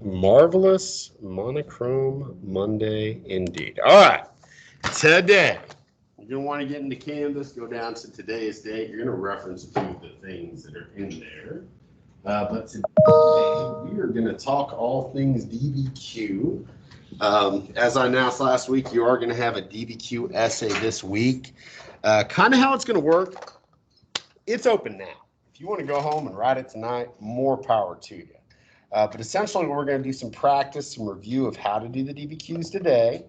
Marvelous monochrome Monday indeed. All right, today you're going to want to get into Canvas, go down to today's date. You're going to reference a few of the things that are in there. But today we are going to talk all things DBQ. As I announced last week, you are going to have a DBQ essay this week. Kind of how it's going to work. It's open now. If you want to go home and write it tonight, more power to you. But essentially, we're going to do some practice, some review of how to do the DBQs today.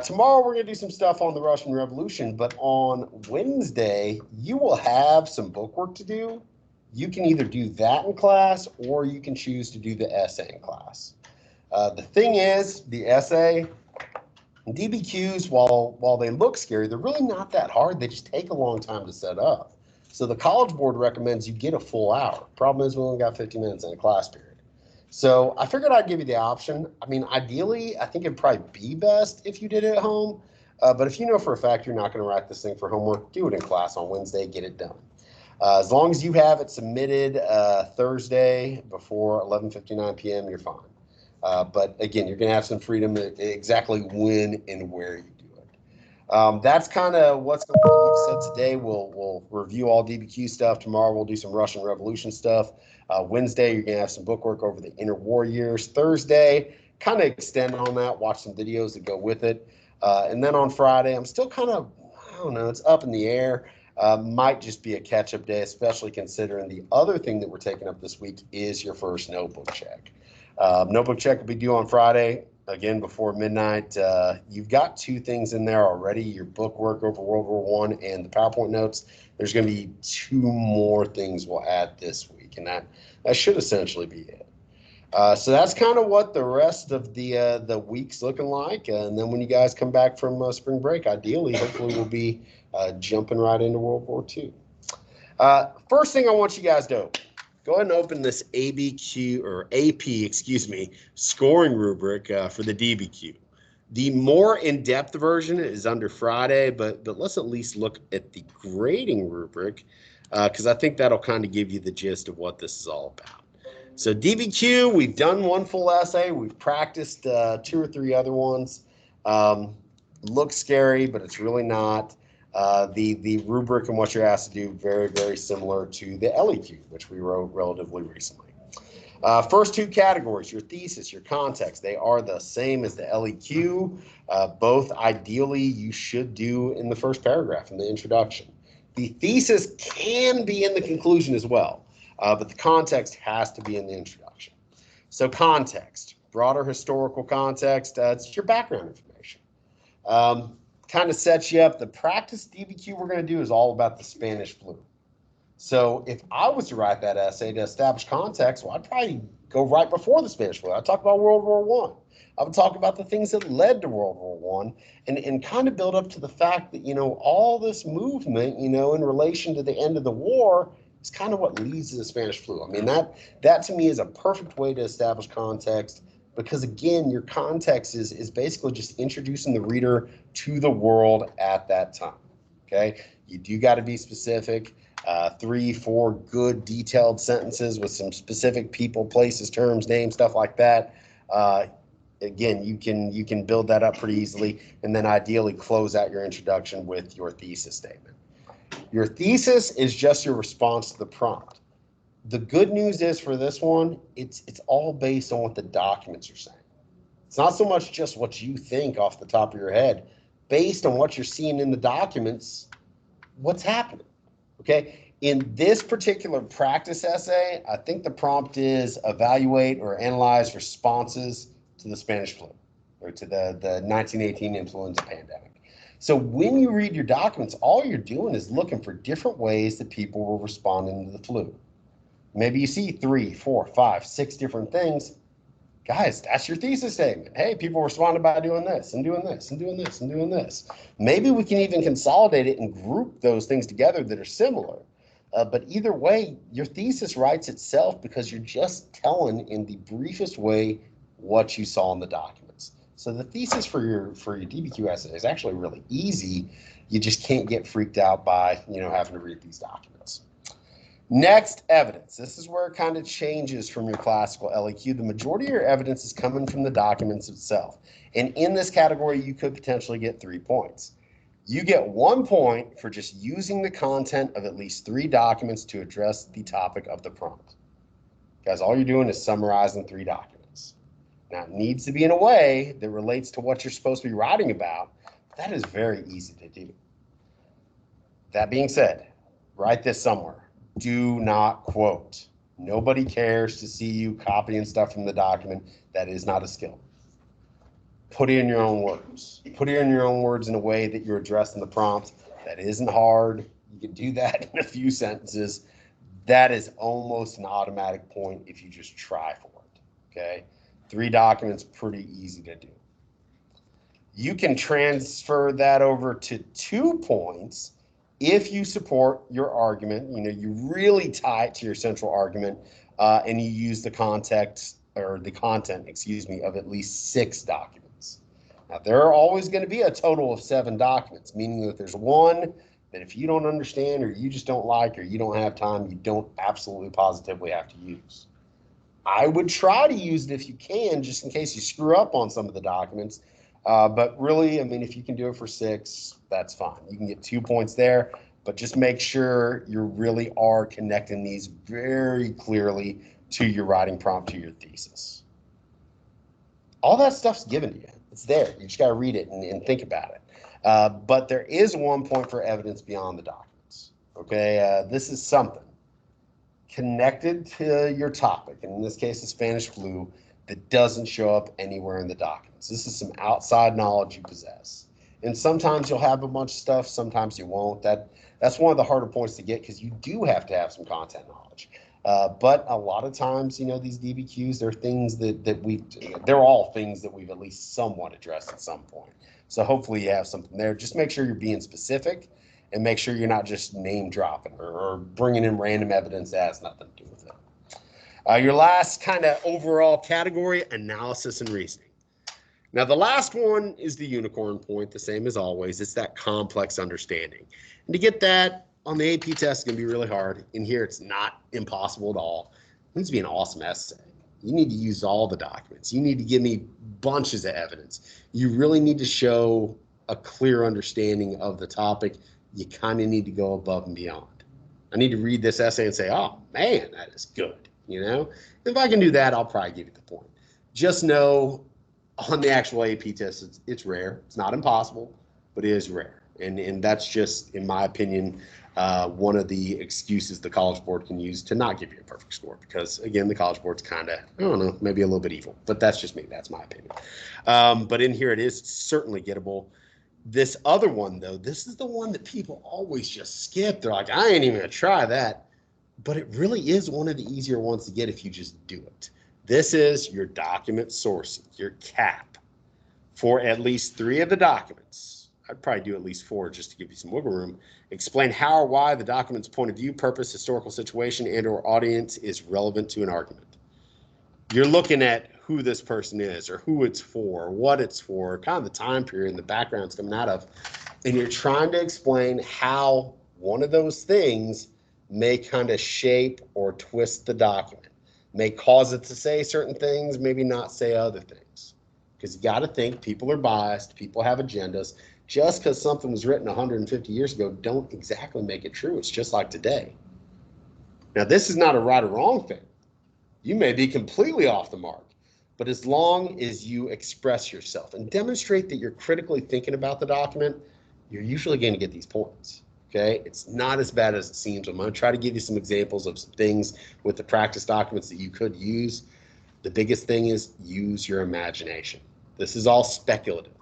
Tomorrow, we're going to do some stuff on the Russian Revolution. But on Wednesday, you will have some book work to do. You can either do that in class or you can choose to do the essay in class. The thing is, the essay, DBQs, while they look scary, they're really not that hard. They just take a long time to set up. So the College Board recommends you get a full hour. Problem is, we only got 50 minutes in a class period. So I figured I'd give you the option. I mean, ideally, I think it'd probably be best if you did it at home. But if you know for a fact you're not going to write this thing for homework, do it in class on Wednesday, get it done. As long as you have it submitted Thursday before 11:59 p.m., you're fine. But again, you're going to have some freedom exactly when and where you do it. That's kind of what's going on. Like I said, today we'll review all DBQ stuff. Tomorrow we'll do some Russian Revolution stuff. Wednesday, you're going to have some book work over the interwar years. Thursday, kind of extend on that, watch some videos that go with it. And then on Friday, I'm still kind of, I don't know, it's up in the air. Might just be a catch-up day, especially considering the other thing that we're taking up this week is your first notebook check. Notebook check will be due on Friday, again, before midnight. You've got two things in there already, your book work over World War I and the PowerPoint notes. There's going to be two more things we'll add this week, and that should essentially be it. So that's kind of what the rest of the week's looking like. And then when you guys come back from spring break, ideally, hopefully we'll be jumping right into World War II. First thing I want you guys to do, go ahead and open this ABQ or AP, scoring rubric for the DBQ. The more in-depth version is under Friday, but let's at least look at the grading rubric because I think that'll kind of give you the gist of what this is all about. So DBQ, we've done one full essay. We've practiced 2 or 3 other ones. Looks scary, but it's really not. The rubric and what you're asked to do, very, very similar to the LEQ, which we wrote relatively recently. First 2 categories, your thesis, your context, they are the same as the LEQ. Both ideally you should do in the first paragraph in the introduction. The thesis can be in the conclusion as well, but the context has to be in the introduction. So context, broader historical context, it's your background information. Kind of sets you up. The practice DBQ we're going to do is all about the Spanish flu. So if I was to write that essay to establish context, well, I'd probably go right before the Spanish flu. I'd talk about World War I. I would talk about the things that led to World War I and kind of build up to the fact that, all this movement, in relation to the end of the war is kind of what leads to the Spanish flu. I mean, that to me is a perfect way to establish context because, again, your context is basically just introducing the reader to the world at that time, okay? You do got to be specific. 3, 4 good detailed sentences with some specific people, places, terms, names, stuff like that. Again, you can build that up pretty easily, and then ideally close out your introduction with your thesis statement. Your thesis is just your response to the prompt. The good news is for this one, it's all based on what the documents are saying. It's not so much just what you think off the top of your head. Based on what you're seeing in the documents, what's happening? Okay, in this particular practice essay, I think the prompt is evaluate or analyze responses to the Spanish flu or to the 1918 influenza pandemic. So when you read your documents, all you're doing is looking for different ways that people were responding to the flu. Maybe you see 3, 4, 5, 6 different things. Guys, that's your thesis statement. Hey, people responded by doing this and doing this and doing this and doing this. Maybe we can even consolidate it and group those things together that are similar. But either way, your thesis writes itself because you're just telling in the briefest way what you saw in the documents. So the thesis for your DBQ essay is actually really easy. You just can't get freaked out by having to read these documents. Next, evidence. This is where it kind of changes from your classical LEQ. The majority of your evidence is coming from the documents itself. And in this category, you could potentially get 3 points. You get 1 point for just using the content of at least 3 documents to address the topic of the prompt. Guys, all you're doing is summarizing 3 documents. Now, it needs to be in a way that relates to what you're supposed to be writing about. That is very easy to do. That being said, write this somewhere. Do not quote. Nobody cares to see you copying stuff from the document. That is not a skill. Put it in your own words. Put it in your own words in a way that you're addressing the prompt. That isn't hard. You can do that in a few sentences. That is almost an automatic point if you just try for it. Okay? 3 documents, pretty easy to do. You can transfer that over to 2 points if you support your argument. You really tie it to your central argument, and you use the content, of at least 6 documents. Now, there are always going to be a total of 7 documents, meaning that there's one that if you don't understand or you just don't like or you don't have time, you don't absolutely positively have to use. I would try to use it if you can, just in case you screw up on some of the documents. But really, if you can do it for 6, that's fine. You can get 2 points there, but just make sure you really are connecting these very clearly to your writing prompt, to your thesis. All that stuff's given to you. It's there. You just got to read it and think about it. But there is 1 point for evidence beyond the documents. Okay, this is something connected to your topic, and in this case, the Spanish flu, that doesn't show up anywhere in the documents. This is some outside knowledge you possess. And sometimes you'll have a bunch of stuff, sometimes you won't. That's one of the harder points to get because you do have to have some content knowledge. But a lot of times, these DBQs, they're things they're all things that we've at least somewhat addressed at some point. So hopefully you have something there. Just make sure you're being specific and make sure you're not just name dropping or bringing in random evidence that has nothing to do with it. Your last kind of overall category, analysis and reasoning. Now, the last one is the unicorn point, the same as always. It's that complex understanding. And to get that on the AP test is going to be really hard. In here, it's not impossible at all. It needs to be an awesome essay. You need to use all the documents. You need to give me bunches of evidence. You really need to show a clear understanding of the topic. You kind of need to go above and beyond. I need to read this essay and say, oh, man, that is good. If I can do that, I'll probably give you the point. Just know on the actual AP test, it's rare. It's not impossible, but it is rare. And that's just, in my opinion, one of the excuses the College Board can use to not give you a perfect score. Because, again, the College Board's kind of, I don't know, maybe a little bit evil. But that's just me. That's my opinion. But in here, it is certainly gettable. This other one, though, this is the one that people always just skip. They're like, I ain't even going to try that. But it really is one of the easier ones to get if you just do it. This is your document sourcing, your CAP, for at least 3 of the documents. I'd probably do at least 4 just to give you some wiggle room. Explain how or why the document's point of view, purpose, historical situation, and or audience is relevant to an argument. You're looking at who this person is or who it's for, what it's for, kind of the time period and the background it's coming out of. And you're trying to explain how one of those things may kind of shape or twist the document, may cause it to say certain things, maybe not say other things. Because you got to think people are biased, people have agendas. Just because something was written 150 years ago, don't exactly make it true. It's just like today. Now, this is not a right or wrong thing. You may be completely off the mark, but as long as you express yourself and demonstrate that you're critically thinking about the document, you're usually going to get these points. Okay, it's not as bad as it seems. I'm going to try to give you some examples of some things with the practice documents that you could use. The biggest thing is use your imagination. This is all speculative.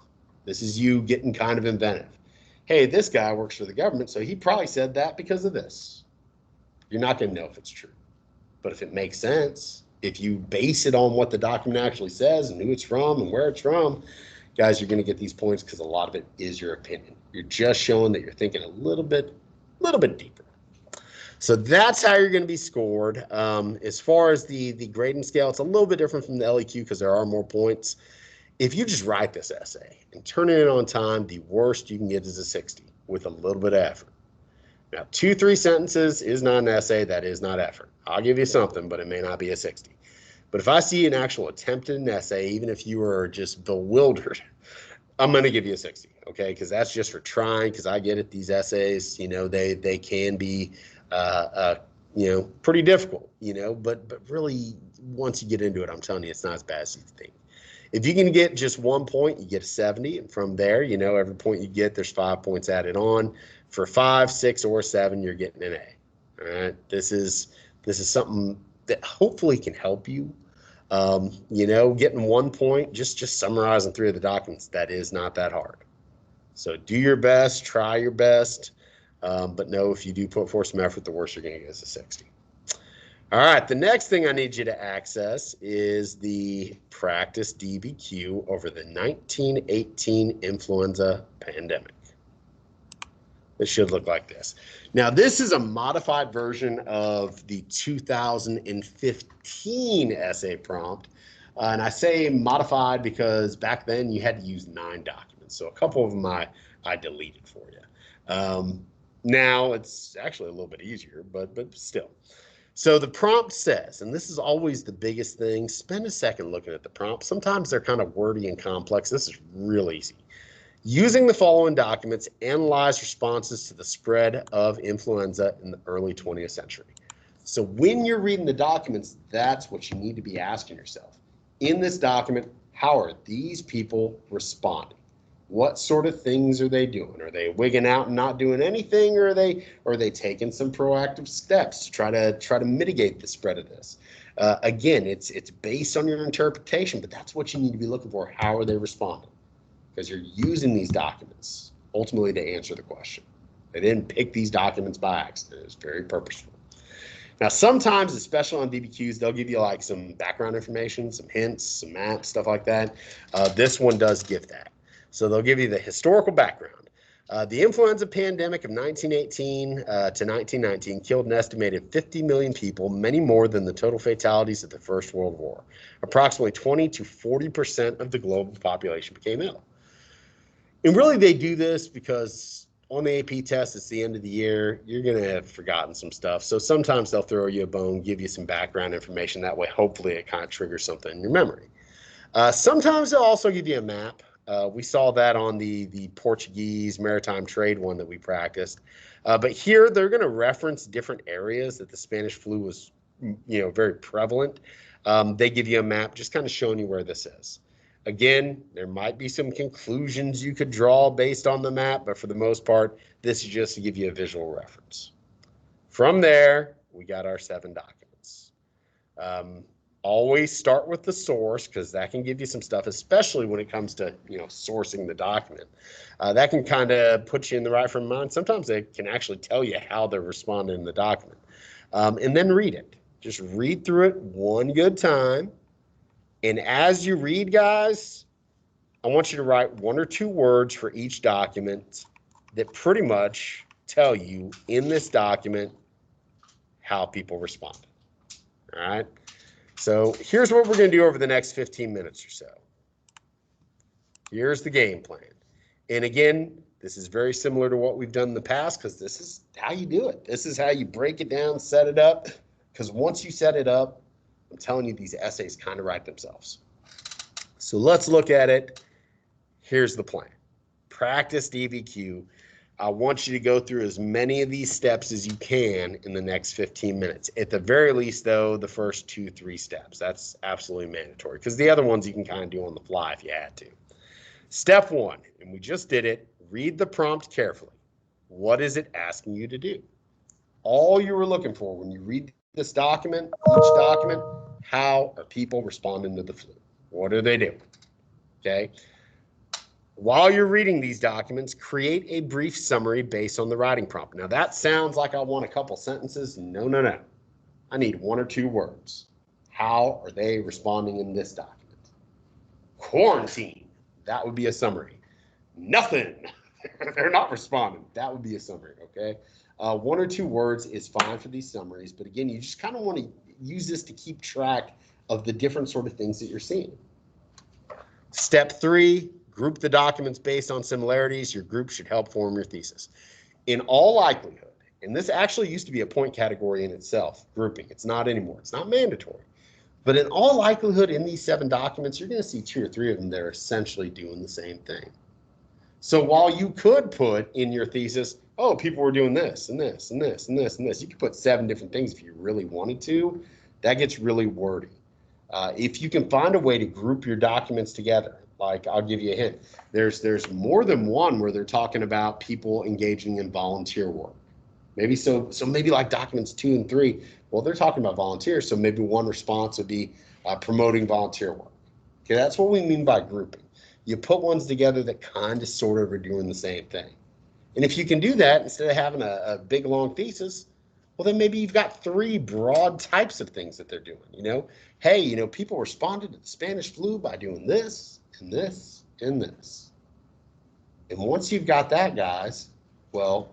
This is you getting kind of inventive. Hey, this guy works for the government, so he probably said that because of this. You're not going to know if it's true. But if it makes sense, if you base it on what the document actually says and who it's from and where it's from, guys, you're going to get these points because a lot of it is your opinion. You're just showing that you're thinking a little bit deeper. So that's how you're going to be scored. As far as the grading scale, it's a little bit different from the LEQ because there are more points. If you just write this essay and turn it in on time, the worst you can get is a 60 with a little bit of effort. Now, 2-3 sentences is not an essay. That is not effort. I'll give you something, but it may not be a 60. But if I see an actual attempt at an essay, even if you are just bewildered, I'm going to give you a 60, okay? Because that's just for trying, because I get it, these essays, they can be, pretty difficult, but really, once you get into it, I'm telling you, it's not as bad as you think. If you can get just 1 point, you get a 70. And from there, every point you get, there's 5 points added on. For 5, 6, or 7, you're getting an A. All right. This is something that hopefully can help you. Getting 1 point, just summarizing 3 of the documents, that is not that hard. So do your best, try your best. But know if you do put forth some effort, the worst you're going to get is a 60. All right, the next thing I need you to access is the practice DBQ over the 1918 influenza pandemic. It should look like this. Now, this is a modified version of the 2015 essay prompt. And I say modified because back then you had to use 9 documents. So a couple of them I deleted for you. Now it's actually a little bit easier, but still. So the prompt says, and this is always the biggest thing, spend a second looking at the prompt. Sometimes they're kind of wordy and complex. This is real easy. Using the following documents, analyze responses to the spread of influenza in the early 20th century. So when you're reading the documents, that's what you need to be asking yourself. In this document, how are these people responding? What sort of things are they doing? Are they wigging out and not doing anything, or are they taking some proactive steps to try to mitigate the spread of this? Again, it's based on your interpretation, but that's what you need to be looking for. How are they responding? Because you're using these documents ultimately to answer the question. They didn't pick these documents by accident. It's very purposeful. Now, sometimes, especially on DBQs, they'll give you like some background information, some hints, some maps, stuff like that. This one does give that. So they'll give you the historical background. The influenza pandemic of 1918 to 1919 killed an estimated 50 million people, many more than the total fatalities of the First World War. Approximately 20 to 40% of the global population became ill. And really, they do this because on the AP test, it's the end of the year. You're going to have forgotten some stuff. So sometimes they'll throw you a bone, give you some background information. That way, hopefully, it kind of triggers something in your memory. Sometimes they'll also give you a map. We saw that on the Portuguese maritime trade one that we practiced. But here, they're going to reference different areas that the Spanish flu was, very prevalent. They give you a map just kind of showing you where this is. Again, there might be some conclusions you could draw based on the map, but for the most part, this is just to give you a visual reference. From there, we got our 7 documents. Always start with the source, because that can give you some stuff, especially when it comes to sourcing the document. That can kind of put you in the right frame of mind. Sometimes it can actually tell you how they're responding in the document. And then read it. Just read through it one good time. And as you read, guys, I want you to write 1 or 2 words for each document that pretty much tell you in this document how people respond. All right. So here's what we're going to do over the next 15 minutes or so. Here's the game plan. And again, this is very similar to what we've done in the past, because this is how you do it. This is how you break it down, set it up. Because once you set it up, I'm telling you, these essays kind of write themselves. So let's look at it. Here's the plan. Practice DBQ. I want you to go through as many of these steps as you can in the next 15 minutes. At the very least, though, the first 2-3 steps. That's absolutely mandatory, because the other ones you can kind of do on the fly if you had to. Step 1, and we just did it, read the prompt carefully. What is it asking you to do? All you were looking for when you read this document, each document, how are people responding to the flu? What are they doing? Okay. While you're reading these documents, create a brief summary based on the writing prompt. Now, that sounds like I want a couple sentences. No, no, no. I need 1 or 2 words. How are they responding in this document? Quarantine. That would be a summary. Nothing. They're not responding. That would be a summary, okay? 1 or 2 words is fine for these summaries. But again, you just kind of want to use this to keep track of the different sort of things that you're seeing. Step 3, group the documents based on similarities. Your group should help form your thesis. In all likelihood, And this actually used to be a point category in itself, grouping. It's not anymore. It's not mandatory. But in all likelihood, in these 7 documents, you're going to see 2 or 3 of them that are essentially doing the same thing. So while you could put in your thesis, oh, people were doing this and this and this and this and this, you could put 7 different things if you really wanted to. That gets really wordy. If you can find a way to group your documents together, like I'll give you a hint, there's more than one where they're talking about people engaging in volunteer work. Maybe so maybe like documents 2 and 3, well, they're talking about volunteers, so maybe one response would be promoting volunteer work. Okay, that's what we mean by grouping. You put ones together that kind of sort of are doing the same thing. And if you can do that, instead of having a big long thesis, well, then maybe you've got 3 broad types of things that they're doing. Hey, people responded to the Spanish flu by doing this and this and this. And once you've got that, guys, well,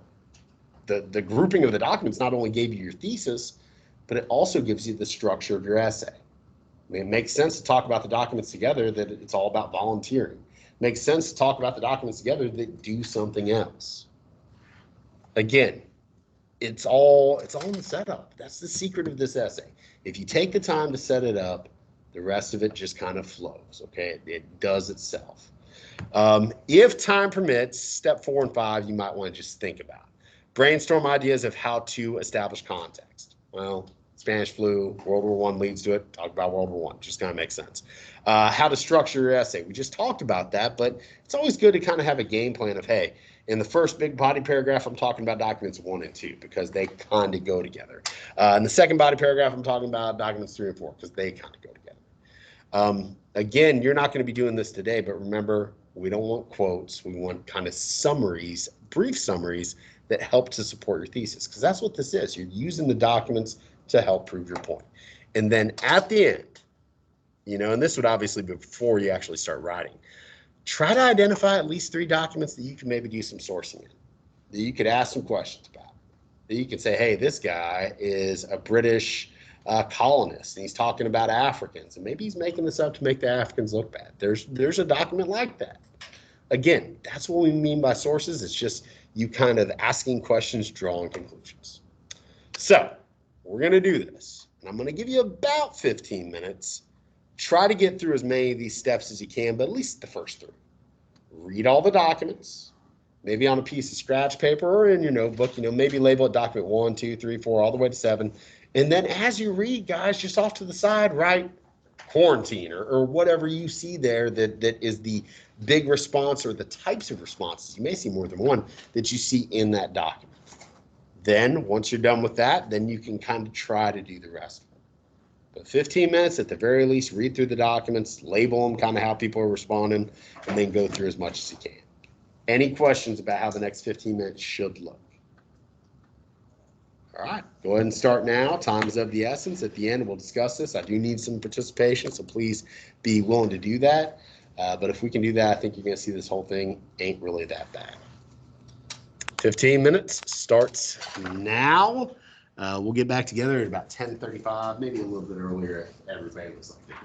the grouping of the documents not only gave you your thesis, but it also gives you the structure of your essay. I mean, it makes sense to talk about the documents together that it's all about volunteering. It makes sense to talk about the documents together that do something else. Again, it's all in the setup. That's the secret of this essay. If you take the time to set it up, the rest of it just kind of flows, okay? It does itself. If time permits, step 4 and 5, you might want to just think about. Brainstorm ideas of how to establish context. Well, Spanish flu, World War I leads to it. Talk about World War I. Just kind of makes sense. How to structure your essay. We just talked about that, but it's always good to kind of have a game plan of, hey, in the first big body paragraph, I'm talking about documents 1 and 2 because they kind of go together. In the second body paragraph, I'm talking about documents 3 and 4 because they kind of go together. Again, you're not going to be doing this today, but remember, we don't want quotes. We want kind of summaries, brief summaries that help to support your thesis, because that's what this is. You're using the documents to help prove your point. And then at the end, and this would obviously be before you actually start writing, try to identify at least 3 documents that you can maybe do some sourcing in, that you could ask some questions about, that you could say, hey, this guy is a British colonist, and he's talking about Africans, and maybe he's making this up to make the Africans look bad. There's a document like that. Again, that's what we mean by sources. It's just you kind of asking questions, drawing conclusions. So we're going to do this, and I'm going to give you about 15 minutes. Try to get through as many of these steps as you can, but at least the first 3. Read all the documents, maybe on a piece of scratch paper or in your notebook, maybe label it document 1, 2, 3, 4, all the way to 7. And then as you read, guys, just off to the side, write quarantine or whatever you see there that is the big response or the types of responses. You may see more than one that you see in that document. Then once you're done with that, then you can kind of try to do the rest of it. But 15 minutes at the very least, read through the documents, label them, kind of how people are responding, and then go through as much as you can. Any questions about how the next 15 minutes should look? All right, go ahead and start now. Time is of the essence. At the end, we'll discuss this. I do need some participation, so please be willing to do that. But if we can do that, I think you're going to see this whole thing ain't really that bad. 15 minutes starts now. We'll get back together at about 10:35, maybe a little bit earlier if everybody looks like they're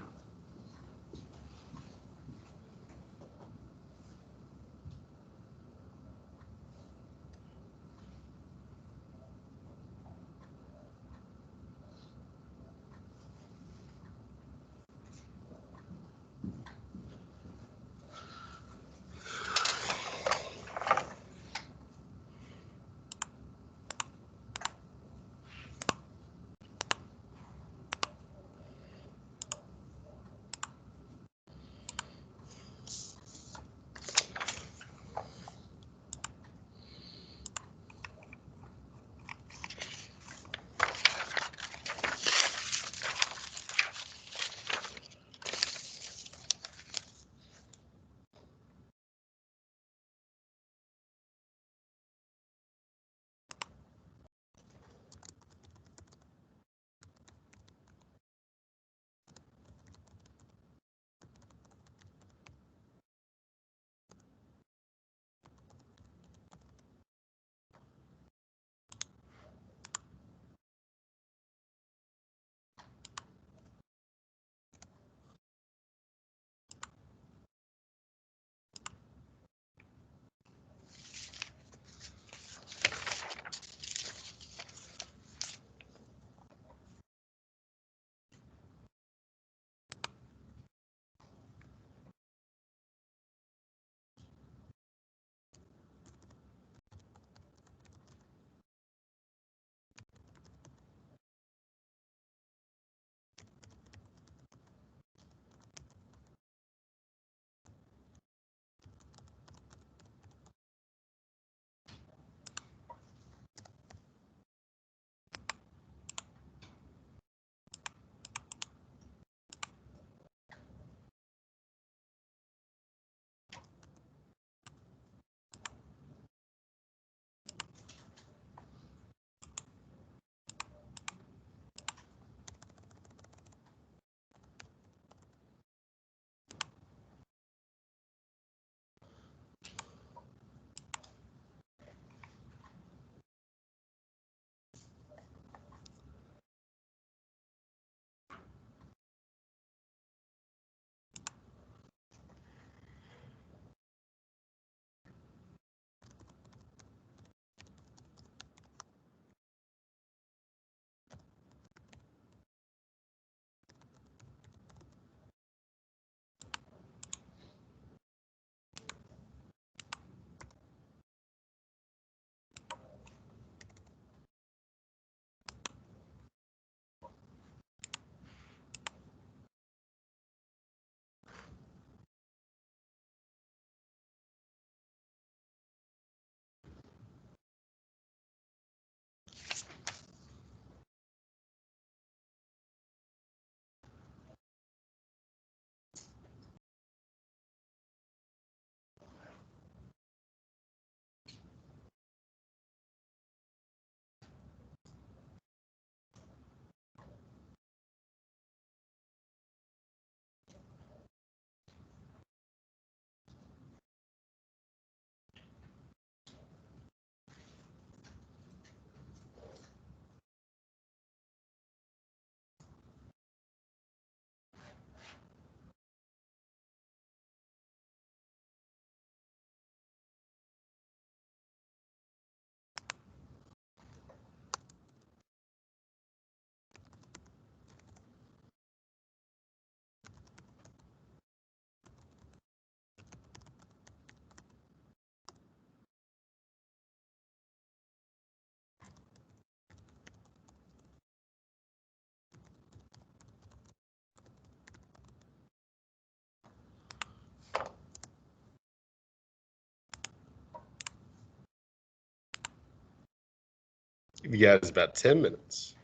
Give you guys about 10 minutes.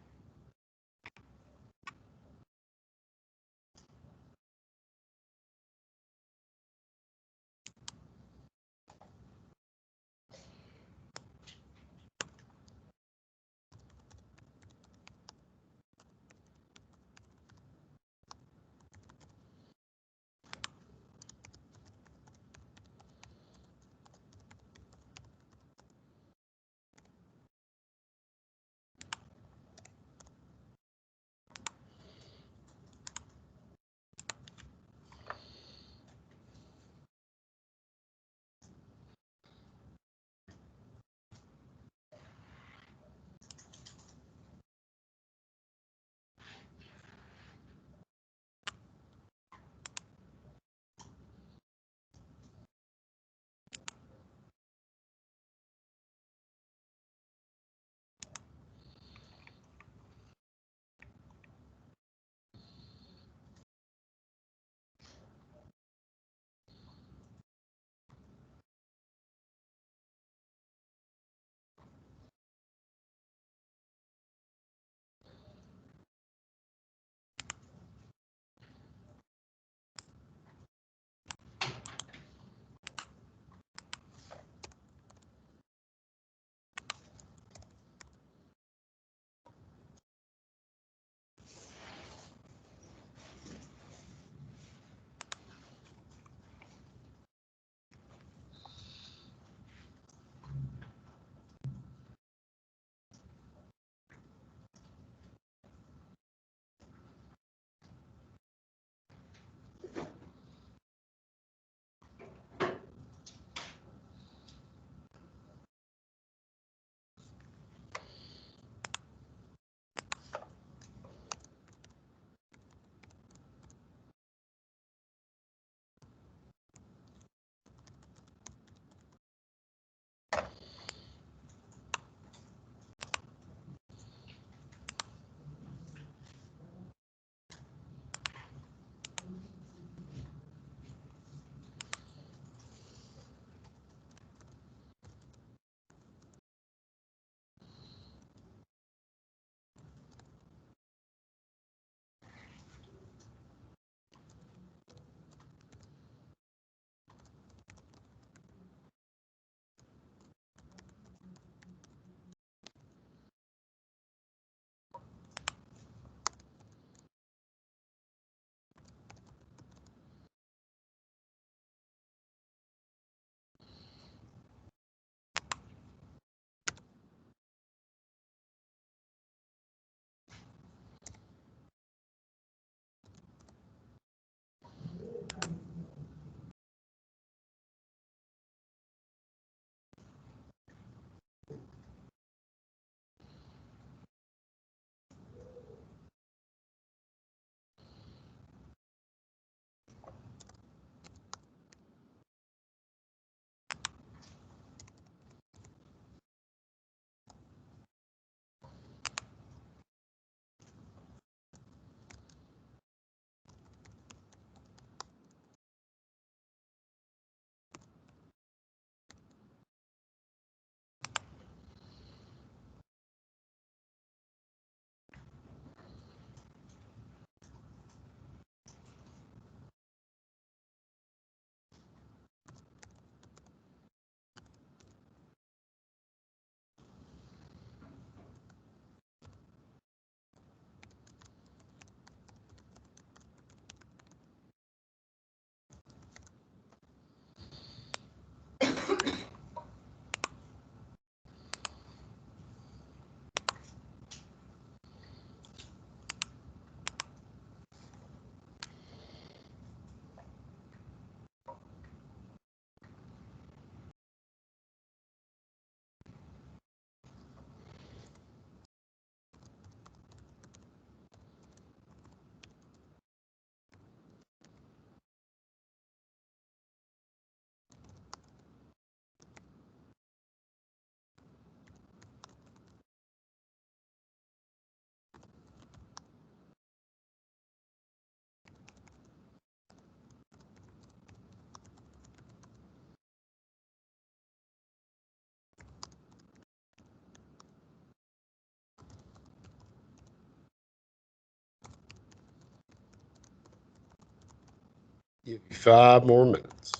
Give you 5 more minutes.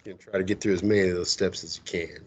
You can try to get through as many of those steps as you can.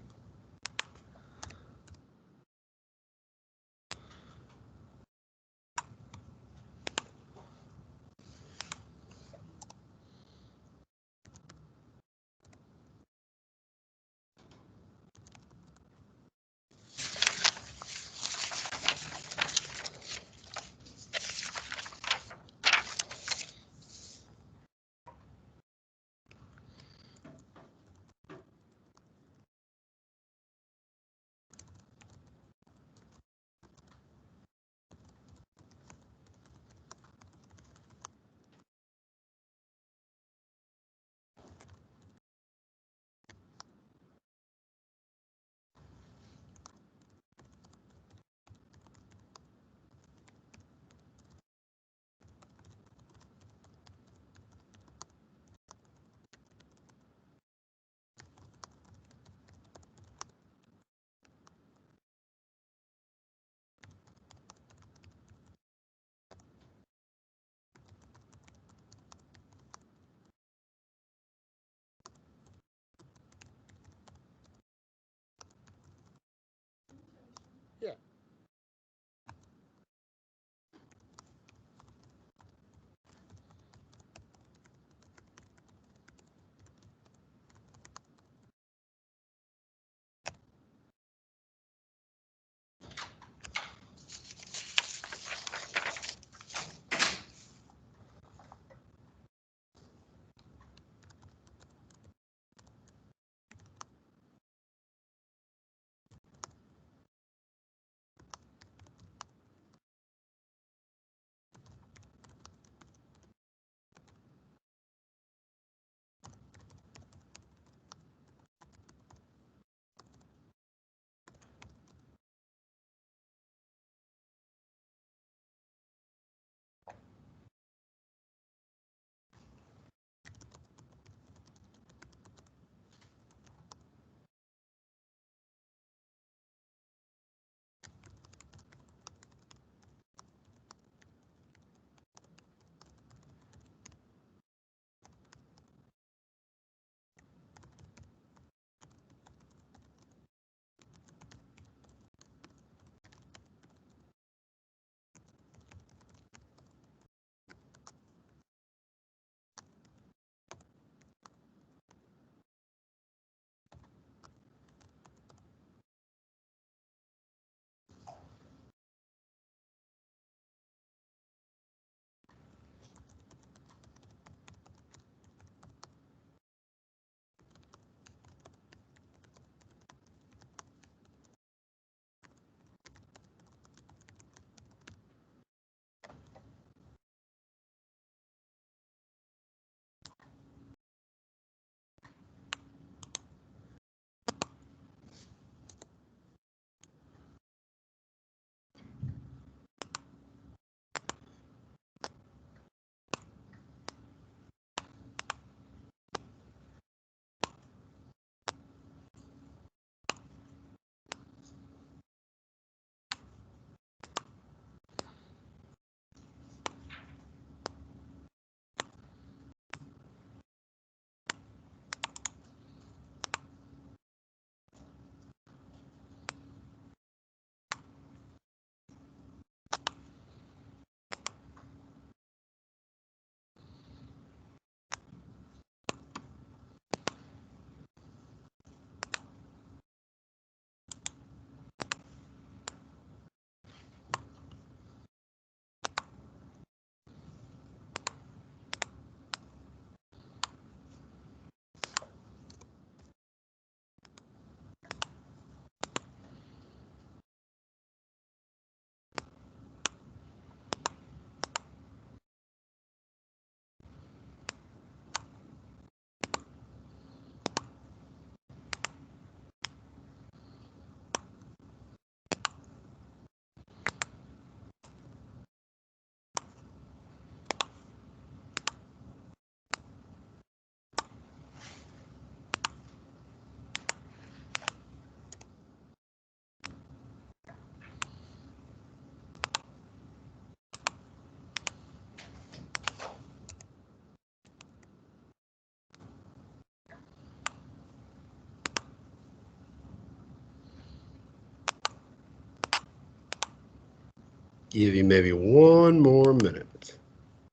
give you maybe one more minute.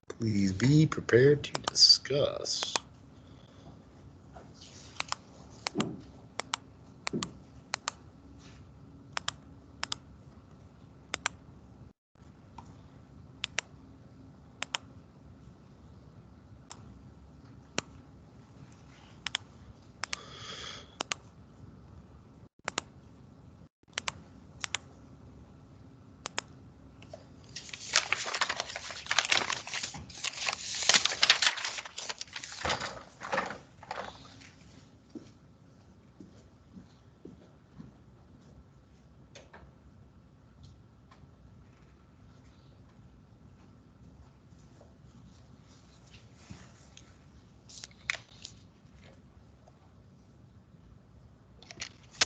Please be prepared to discuss.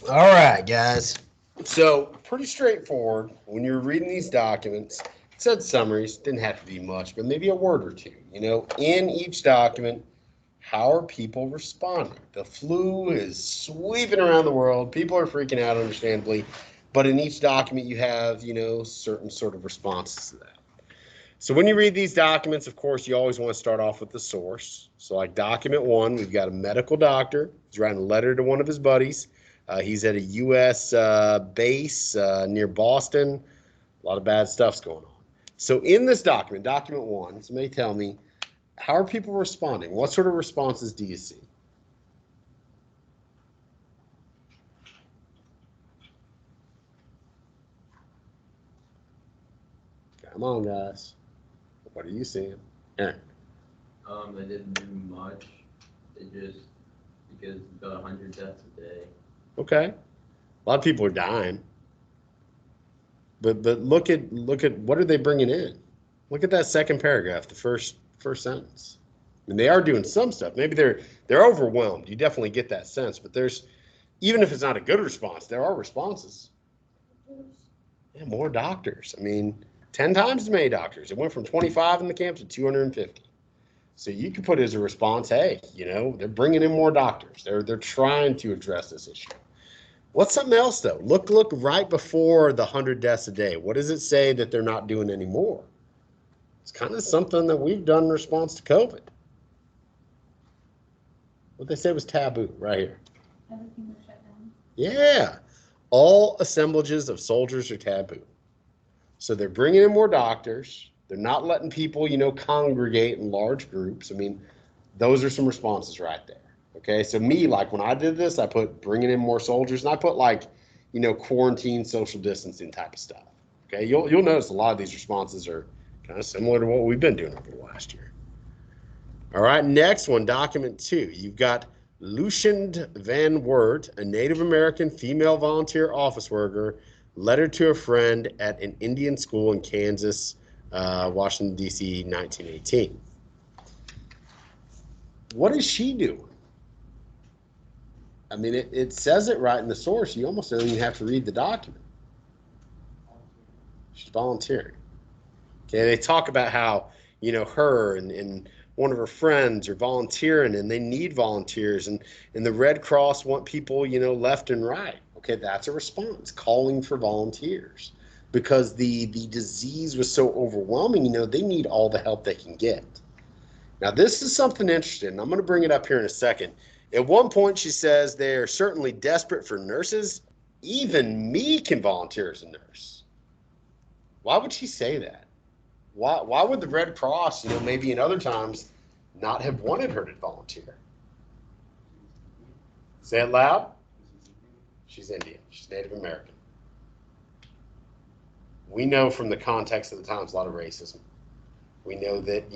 All right, guys. So pretty straightforward. When you're reading these documents, it said summaries, didn't have to be much, but maybe a word or two. In each document, how are people responding? The flu is sweeping around the world. People are freaking out, understandably. But in each document, you have, certain sort of responses to that. So when you read these documents, of course, you always want to start off with the source. So like document 1, we've got a medical doctor. He's writing a letter to one of his buddies. He's at a U.S. Base near Boston. A lot of bad stuff's going on. So in this document, document 1, somebody tell me, how are people responding? What sort of responses do you see? Come on, guys. What are you seeing? Aaron. They didn't do much. They just, because about 100 deaths a day. Okay. A lot of people are dying. But look at what are they bringing in? Look at that second paragraph, the first sentence. And they are doing some stuff. Maybe they're overwhelmed. You definitely get that sense. But there's, even if it's not a good response, there are responses. Yeah, more doctors. I mean, 10 times as many doctors. It went from 25 in the camp to 250. So you could put as a response, hey, they're bringing in more doctors. They're trying to address this issue. What's something else though? Look right before the 100 deaths a day. What does it say that they're not doing anymore? It's kind of something that we've done in response to COVID. What they said was taboo right here. Everything was shut down. Yeah. All assemblages of soldiers are taboo. So they're bringing in more doctors. They're not letting people, congregate in large groups. I mean, those are some responses right there. Okay. So me, like when I did this, I put bringing in more soldiers, and I put quarantine, social distancing type of stuff. Okay. You'll notice a lot of these responses are kind of similar to what we've been doing over the last year. All right. Next one, document 2. You've got Lucian Van Wert, a Native American female volunteer office worker, letter to a friend at an Indian school in Kansas, Washington, D.C., 1918. What is she doing? I mean, it says it right in the source. You almost don't even have to read the document. She's volunteering. Okay, they talk about how, her and one of her friends are volunteering, and they need volunteers, and the Red Cross want people, left and right. Okay, that's a response, calling for volunteers, because the disease was so overwhelming. They need all the help they can get. Now, this is something interesting, and I'm going to bring it up here in a second. At one point, she says they are certainly desperate for nurses. Even me can volunteer as a nurse. Why would she say that? Why would the Red Cross, maybe in other times, not have wanted her to volunteer? Say it loud. She's Indian. She's Native American. We know from the context of the times a lot of racism. We know that,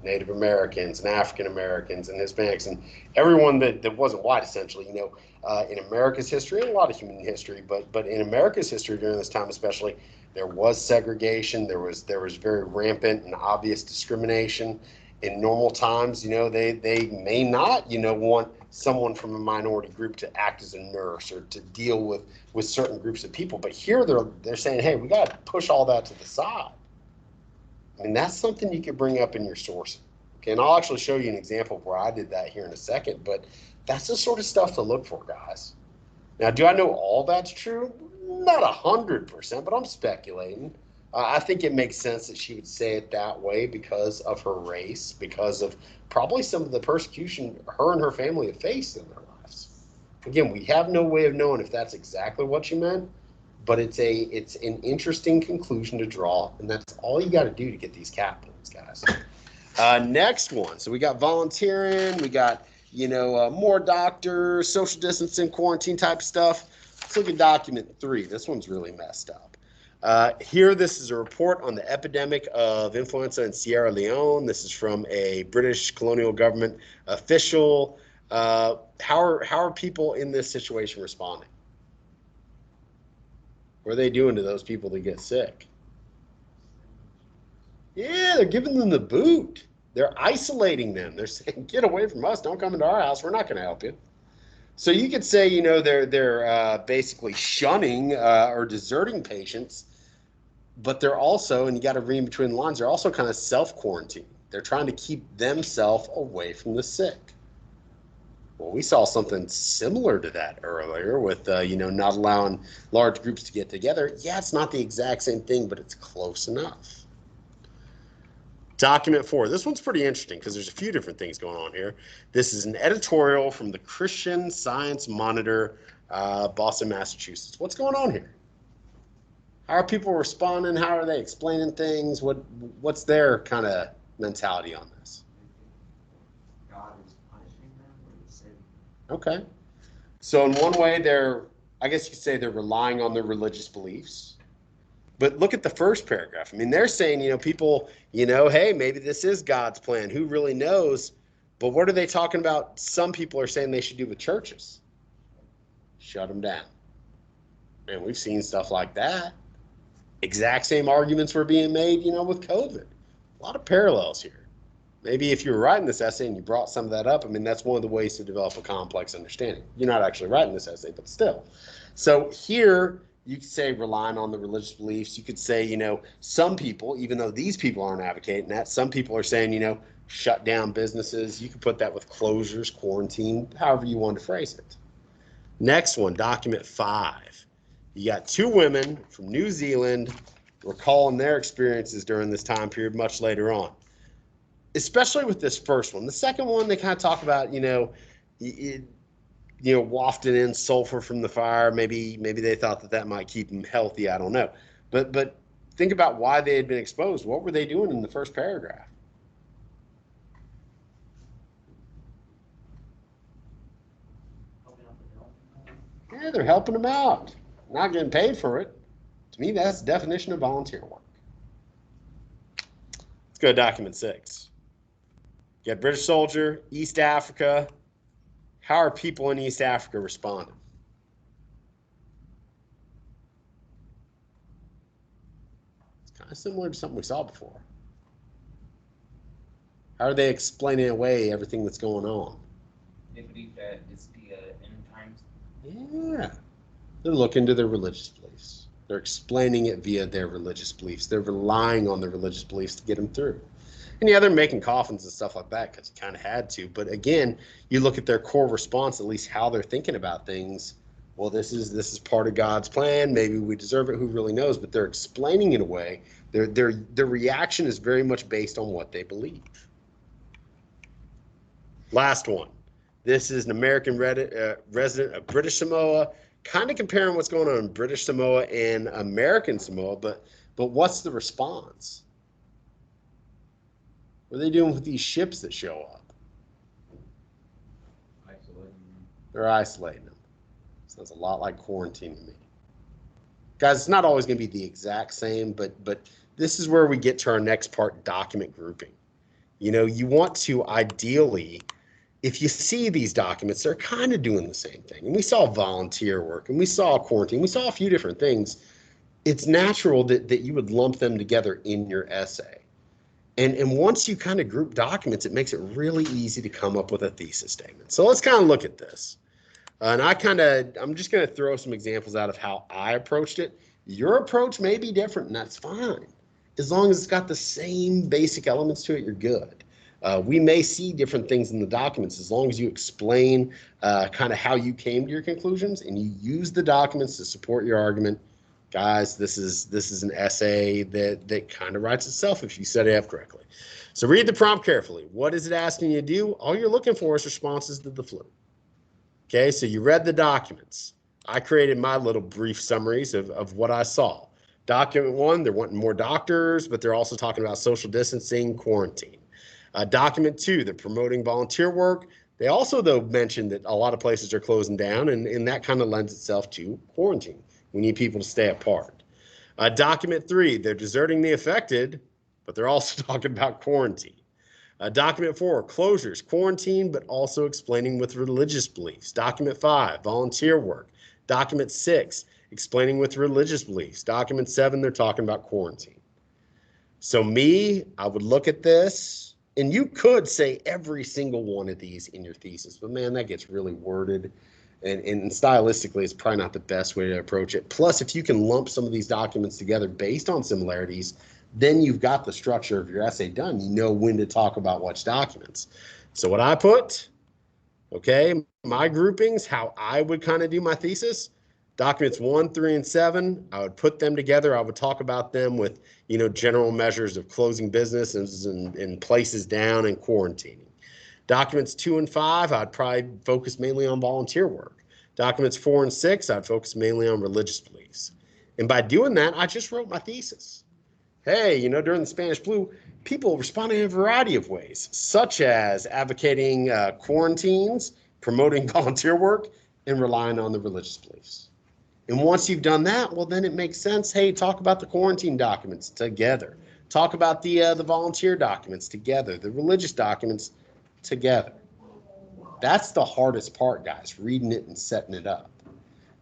Native Americans and African Americans and Hispanics and everyone that wasn't white, essentially, in America's history and a lot of human history, but in America's history during this time especially, there was segregation. There was very rampant and obvious discrimination. In normal times, they may not, want someone from a minority group to act as a nurse or to deal with certain groups of people. But here they're saying, hey, we got to push all that to the side. I mean, that's something you could bring up in your sourcing. Okay, and I'll actually show you an example of where I did that here in a second, but that's the sort of stuff to look for, guys. Now, do I know all that's true? Not 100%, but I'm speculating. I think it makes sense that she would say it that way because of her race, because of probably some of the persecution her and her family have faced in their lives. Again, we have no way of knowing if that's exactly what she meant, but it's an interesting conclusion to draw, and that's all you got to do to get these cap points, guys. Next one. So we got volunteering, we got more doctors, social distancing, quarantine type stuff. Let's look at document 3. This one's really messed up. Here, this is a report on the epidemic of influenza in Sierra Leone. This is from a British colonial government official. How are people in this situation responding? What are they doing to those people that get sick? Yeah, they're giving them the boot. They're isolating them. They're saying, get away from us. Don't come into our house. We're not going to help you. So you could say, they're basically shunning or deserting patients, but they're also, and you got to read between the lines, they're also kind of self-quarantining. They're trying to keep themselves away from the sick. Well, we saw something similar to that earlier with, not allowing large groups to get together. Yeah, it's not the exact same thing, but it's close enough. Document 4. This one's pretty interesting because there's a few different things going on here. This is an editorial from the Christian Science Monitor, Boston, Massachusetts. What's going on here? How are people responding? How are they explaining things? What's their kind of mentality on this? God is punishing them, or is it? Okay. So in one way, I guess you could say they're relying on their religious beliefs. But look at the first paragraph. I mean, they're saying, people, hey, maybe this is God's plan. Who really knows? But what are they talking about? Some people are saying they should do with churches. Shut them down. And we've seen stuff like that. Exact same arguments were being made, with COVID. A lot of parallels here. Maybe if you were writing this essay and you brought some of that up, I mean, that's one of the ways to develop a complex understanding. You're not actually writing this essay, but still. So here, you could say relying on the religious beliefs. You could say, some people, even though these people aren't advocating that, some people are saying, shut down businesses. You could put that with closures, quarantine, however you want to phrase it. Next one, document 5. You got 2 women from New Zealand recalling their experiences during this time period much later on, especially with this first one. The second one, they kind of talk about, wafting in sulfur from the fire. Maybe they thought that might keep them healthy. I don't know. But think about why they had been exposed. What were they doing in the first paragraph? Helping out the bill? Yeah, they're helping them out. Not getting paid for it. To me, that's the definition of volunteer work. Let's go to document 6. You got British soldier, East Africa. How are people in East Africa responding? It's kind of similar to something we saw before. How are they explaining away everything that's going on? They believe that it's the end times. Yeah. They're looking to their religious beliefs. They're explaining it via their religious beliefs. They're relying on their religious beliefs to get them through. And yeah, they're making coffins and stuff like that because you kind of had to. But again, you look at their core response, at least how they're thinking about things. Well, this is part of God's plan. Maybe we deserve it. Who really knows? But they're explaining it away. Their reaction is very much based on what they believe. Last one. This is an American resident of British Samoa, kind of comparing what's going on in British Samoa and American Samoa. But what's the response? What are they doing with these ships that show up? Isolating them. They're isolating them. Sounds a lot like quarantine to me. Guys, it's not always going to be the exact same, but this is where we get to our next part, document grouping. You want to ideally, if you see these documents, they're kind of doing the same thing. And we saw volunteer work, and we saw quarantine. We saw a few different things. It's natural that you would lump them together in your essay. And once you kind of group documents, it makes it really easy to come up with a thesis statement. So let's kind of look at this. And I'm just going to throw some examples out of how I approached it. Your approach may be different, and that's fine. As long as it's got the same basic elements to it, you're good. We may see different things in the documents. As long as you explain kind of how you came to your conclusions and you use the documents to support your argument, Guys, this is an essay that kind of writes itself if you set it up correctly. So read the prompt carefully. What is it asking you to do? All you're looking for is responses to the flu. Okay, so you read the documents. I created my little brief summaries of what I saw. Document 1, they're wanting more doctors, but they're also talking about social distancing, quarantine. Document 2, they're promoting volunteer work. They also, though, mentioned that a lot of places are closing down, and that kind of lends itself to quarantine. We need people to stay apart. Document 3, they're deserting the affected, but they're also talking about quarantine. Document 4, closures, quarantine, but also explaining with religious beliefs. Document 5, volunteer work. Document 6, explaining with religious beliefs. Document 7, they're talking about quarantine. So me, I would look at this, and you could say every single one of these in your thesis, but man, that gets really worded. And stylistically, it's probably not the best way to approach it. Plus, if you can lump some of these documents together based on similarities, then you've got the structure of your essay done. You know when to talk about which documents. So what I put, okay, my groupings, how I would kind of do my thesis, documents 1, 3, and 7, I would put them together. I would talk about them with, general measures of closing businesses and places down and quarantining. Documents 2 and 5, I'd probably focus mainly on volunteer work. Documents 4 and 6, I'd focus mainly on religious beliefs. And by doing that, I just wrote my thesis. Hey, during the Spanish flu, people responded in a variety of ways, such as advocating quarantines, promoting volunteer work, and relying on the religious beliefs. And once you've done that, well, then it makes sense. Hey, talk about the quarantine documents together. Talk about the volunteer documents together, the religious documents together. That's the hardest part, guys, reading it and setting it up.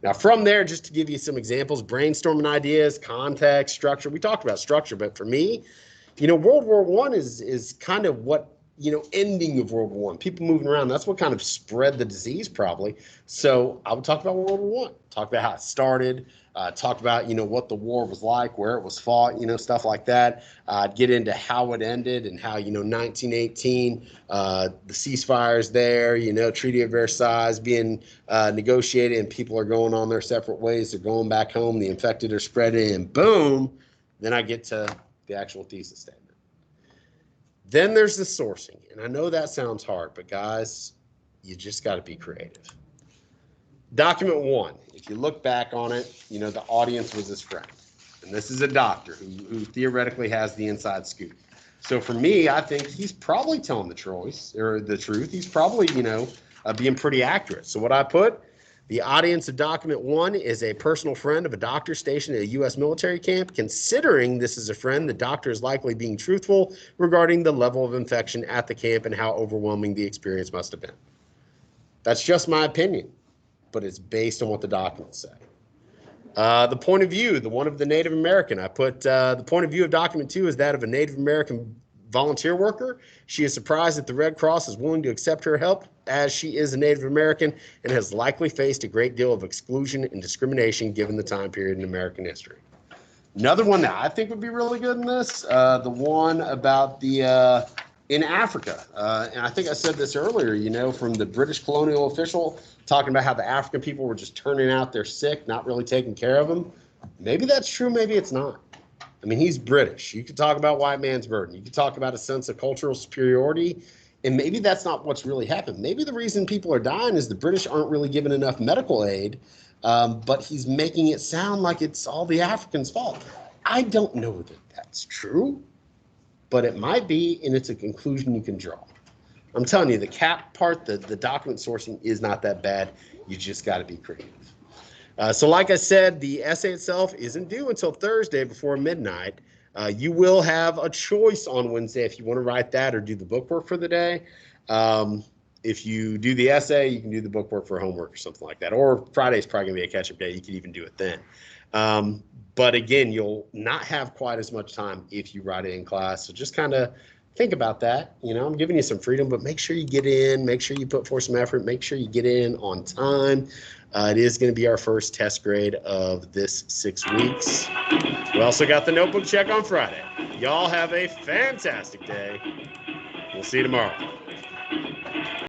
Now, from there, just to give you some examples, brainstorming ideas, context, structure. We talked about structure, but for me, World War I is kind of what, ending of World War I. People moving around, that's what kind of spread the disease probably. So I would talk about World War I, talk about how it started, talk about, what the war was like, where it was fought, stuff like that. I'd get into how it ended and how, 1918, the ceasefires there, Treaty of Versailles being negotiated and people are going on their separate ways. They're going back home. The infected are spreading and boom, then I get to the actual thesis statement. Then there's the sourcing. And I know that sounds hard, but guys, you just got to be creative. Document 1, if you look back on it, the audience was his friend. And this is a doctor who theoretically has the inside scoop. So for me, I think he's probably telling the truth. He's probably, being pretty accurate. So what I put, the audience of document 1 is a personal friend of a doctor stationed at a U.S. military camp. Considering this is a friend, the doctor is likely being truthful regarding the level of infection at the camp and how overwhelming the experience must have been. That's just my opinion, but it's based on what the documents say. The point of view, the one of the Native American, I put the point of view of document 2 is that of a Native American volunteer worker. She is surprised that the Red Cross is willing to accept her help, as she is a Native American and has likely faced a great deal of exclusion and discrimination given the time period in American history. Another one that I think would be really good in this, the one about the in Africa. And I think I said this earlier, from the British colonial official talking about how the African people were just turning out their sick, not really taking care of them. Maybe that's true, maybe it's not. I mean, he's British. You could talk about white man's burden. You could talk about a sense of cultural superiority, and maybe that's not what's really happened. Maybe the reason people are dying is the British aren't really giving enough medical aid, but he's making it sound like it's all the Africans' fault. I don't know that that's true, but it might be, and it's a conclusion you can draw. I'm telling you, the cap part, the document sourcing is not that bad. You just got to be creative. So like I said, the essay itself isn't due until Thursday before midnight. You will have a choice on Wednesday if you want to write that or do the bookwork for the day. If you do the essay, you can do the bookwork for homework or something like that. Or Friday's probably going to be a catch-up day. You can even do it then. But again, you'll not have quite as much time if you write it in class. So just kind of think about that. I'm giving you some freedom, but make sure you get in. Make sure you put forth some effort. Make sure you get in on time. It is going to be our first test grade of this 6 weeks. We also got the notebook check on Friday. Y'all have a fantastic day. We'll see you tomorrow.